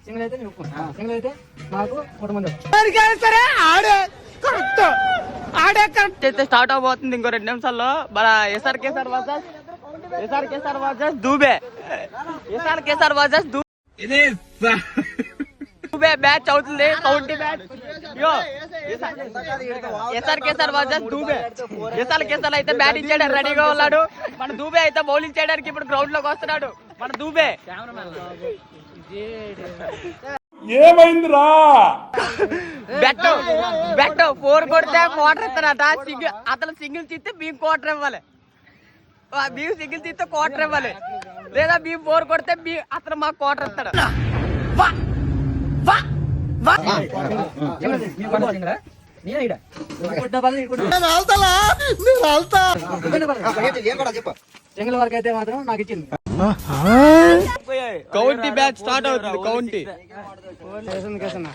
Single అయితే single అయితే నాకు కుటుంబం అయితే స్టార్ట్ అవబోతుంది ఇంకో 2 నిమిషాల్లో. మన SRK sir versus Dubey. Dubey match అవుతుంది. County match. SRK sir versus Dubey. SRK sir అయితే బ్యాటింగ్ చేయడానికి రెడీగా ఉన్నాడు. మన దూబే అయితే బౌలింగ్ చేయడానికి ఇప్పుడు గ్రౌండ్ లోకి వస్తున్నాడు. మన దూబే ఏమైందిరా? బెట్ 4 కొడితే క్వార్టర్ ఇస్తాడట. అతను సింగిల్ తీస్తే మేము క్వార్టర్ ఇవ్వాలి. మేము సింగిల్ తీస్తే క్వార్టర్ ఇవ్వాలి. లేదా మేము 4 కొడితే అతను మాకు క్వార్టర్ ఇస్తాడు. సింగిల్ వరకు అయితే మాత్రం నాకు ఇచ్చింది. కౌంటీ బ్యాచ్ స్టార్ట్ అవుతుంది. కౌంటీ కేసన్న